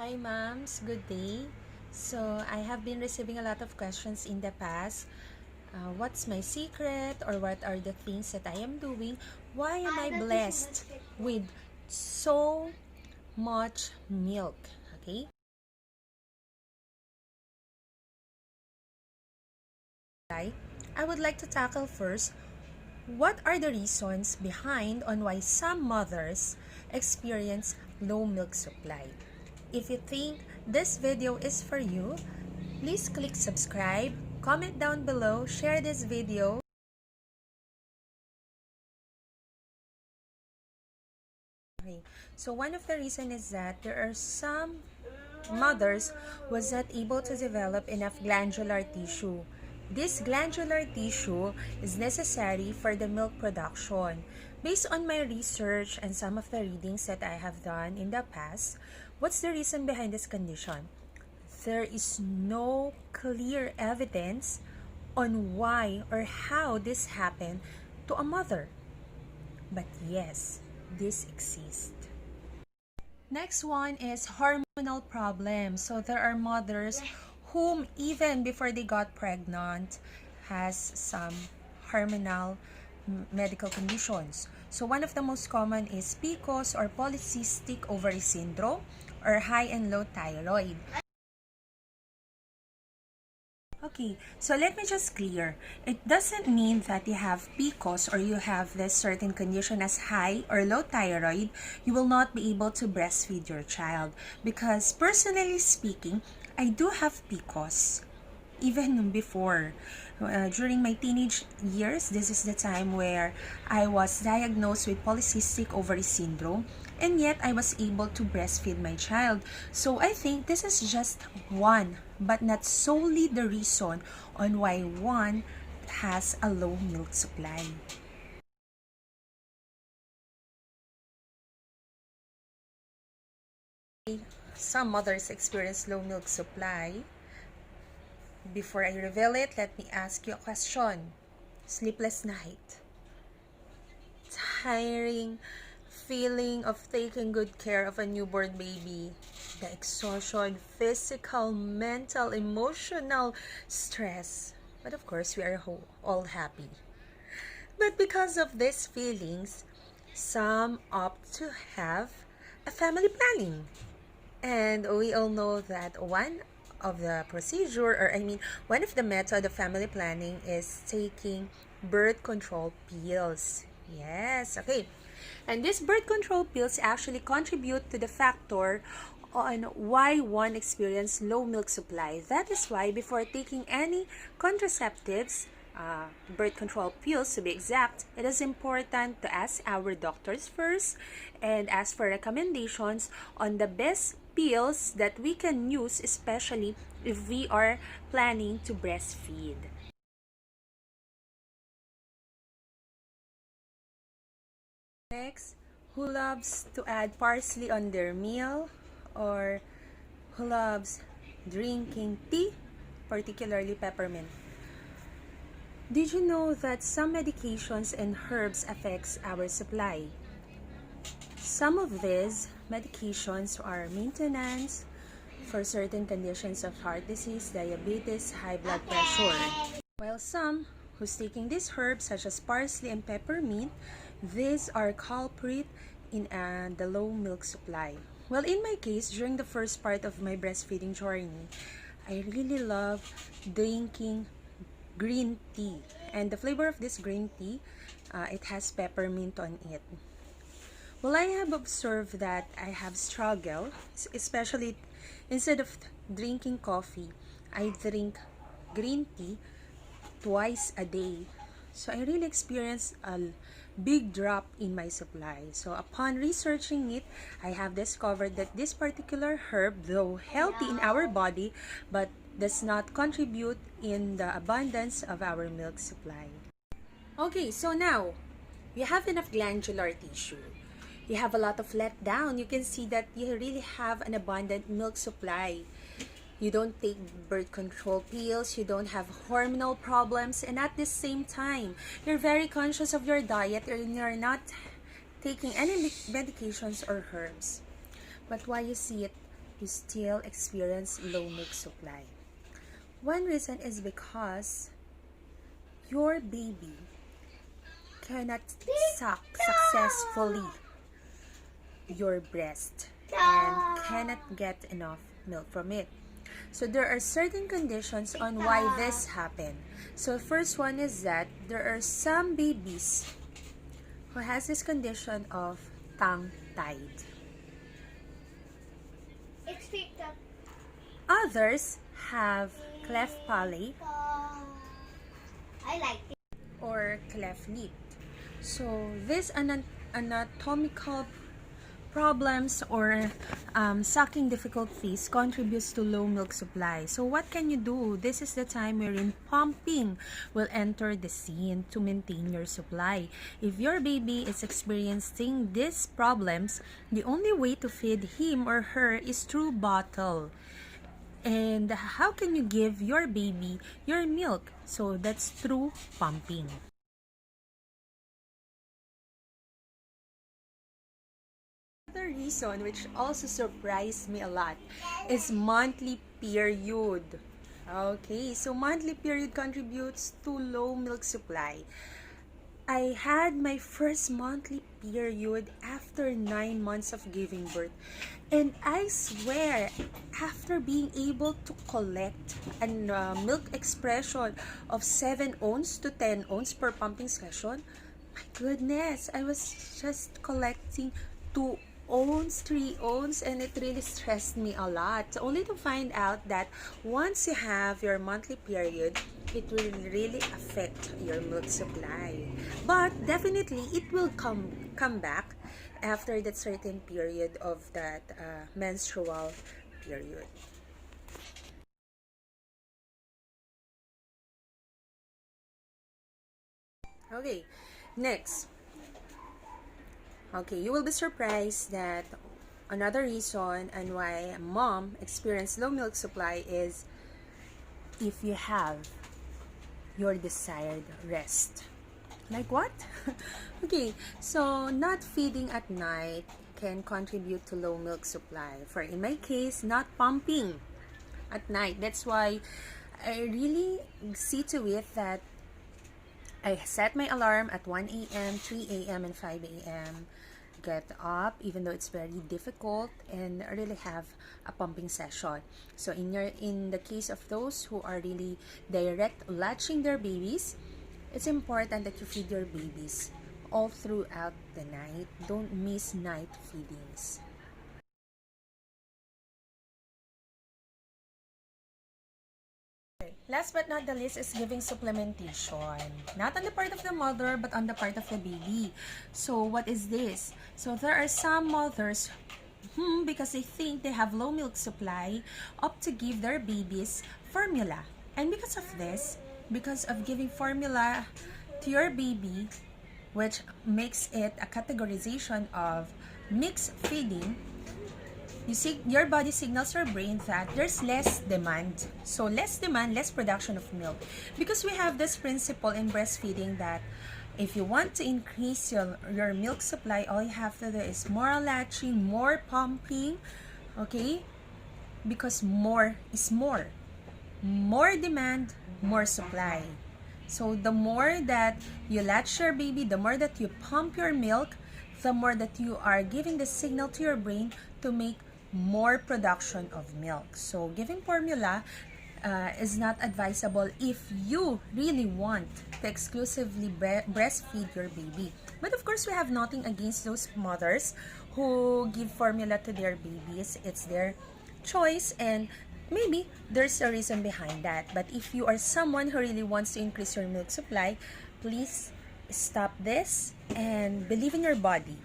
Hi moms, good day. So I have been receiving a lot of questions in the past. What's my secret, or what are the things that I am doing? Why am I blessed with so much milk? Okay. I would like to tackle first what are the reasons behind on why some mothers experience low milk supply. If you think this video is for you, please click subscribe, comment down below, share this video. Okay. So one of the reasons is that there are some mothers was not able to develop enough glandular tissue. This glandular tissue is necessary for the milk production. Based on my research and some of the readings that I have done in the past, what's the reason behind this condition? There is no clear evidence on why or how this happened to a mother. But yes, this exists. Next one is hormonal problems. So there are mothers whom even before they got pregnant has some hormonal medical conditions. So one of the most common is PCOS or polycystic ovary syndrome or high and low thyroid. Okay, so let me just clear. It doesn't mean that you have PCOS or you have this certain condition as high or low thyroid, you will not be able to breastfeed your child. Because personally speaking, I do have PCOS. Even before, during my teenage years, this is the time where I was diagnosed with polycystic ovary syndrome, and yet I was able to breastfeed my child. So I think this is just one, but not solely the reason on why one has a low milk supply. Some mothers experience low milk supply. Before I reveal it, let me ask you a question. Sleepless night. Tiring feeling of taking good care of a newborn baby. The exhaustion, physical, mental, emotional stress. But of course, we are all happy. But because of these feelings, some opt to have a family planning. And we all know that one of the procedure, or I mean, one of the method of family planning is taking birth control pills. Yes, okay. And these birth control pills actually contribute to the factor on why one experiences low milk supply. That is why before taking any contraceptives, birth control pills to be exact, it is important to ask our doctors first and ask for recommendations on the best pills that we can use, especially if we are planning to breastfeed. Next, who loves to add parsley on their meal, or who loves drinking tea, particularly peppermint? Did you know that some medications and herbs affects our supply? Some of these medications are maintenance for certain conditions of heart disease, diabetes, high blood pressure. While some who's taking these herbs such as parsley and peppermint, these are culprit in the low milk supply. Well, in my case, during the first part of my breastfeeding journey, I really love drinking green tea. And the flavor of this green tea, it has peppermint on it. Well, I have observed that I have struggled, especially instead of drinking coffee, I drink green tea twice a day. So I really experienced a big drop in my supply. So upon researching it, I have discovered that this particular herb, though healthy in our body, but does not contribute in the abundance of our milk supply. Okay, so now you have enough glandular tissue. You have a lot of letdown. You can see that you really have an abundant milk supply. You don't take birth control pills, you don't have hormonal problems, and at the same time, you're very conscious of your diet and you're not taking any medications or herbs. But why you see it you still experience low milk supply? One reason is because your baby cannot suck successfully your breast and cannot get enough milk from it. So there are certain conditions on why this happen. So first one is that there are some babies who has this condition of tongue-tied. Others have cleft palate or cleft lip. So these anatomical problems or sucking difficulties contributes to low milk supply. So what can you do? This is the time wherein pumping will enter the scene to maintain your supply. If your baby is experiencing these problems, the only way to feed him or her is through bottle. And how can you give your baby your milk? So that's through pumping. Another reason which also surprised me a lot is monthly period. Okay, so monthly period contributes to low milk supply. I had my first monthly period after 9 months of giving birth. And I swear, after being able to collect a milk expression of 7 ounce to 10 ounce per pumping session, my goodness, I was just collecting 2 ounce, 3 ounce, and it really stressed me a lot. Only to find out that once you have your monthly period, it will really affect your milk supply. But definitely, it will come back after that certain period of that menstrual period. Okay, next. Okay, you will be surprised that another reason and why mom experience low milk supply is if you have your desired rest. Like what? Okay, so not feeding at night can contribute to low milk supply. For in my case, not pumping at night. That's why I really see to it that I set my alarm at 1 a.m., 3 a.m., and 5 a.m. Get up, even though it's very difficult, and really have a pumping session. So in the case of those who are really direct latching their babies, it's important that you feed your babies all throughout the night. Don't miss night feedings. Last but not the least is giving supplementation. Not on the part of the mother, but on the part of the baby. So what is this? So there are some mothers because they think they have low milk supply, opt to give their babies formula. And because of this, because of giving formula to your baby, which makes it a categorization of mixed feeding, you see, your body signals your brain that there's less demand. So less demand, less production of milk. Because we have this principle in breastfeeding that if you want to increase your milk supply, all you have to do is more latching, more pumping, okay? Because more is more. More demand, more supply. So the more that you latch your baby, the more that you pump your milk, the more that you are giving the signal to your brain to make more production of milk. So giving formula is not advisable if you really want to exclusively breastfeed your baby. But of course, we have nothing against those mothers who give formula to their babies. It's their choice, and maybe there's a reason behind that. But if you are someone who really wants to increase your milk supply, please stop this and believe in your body.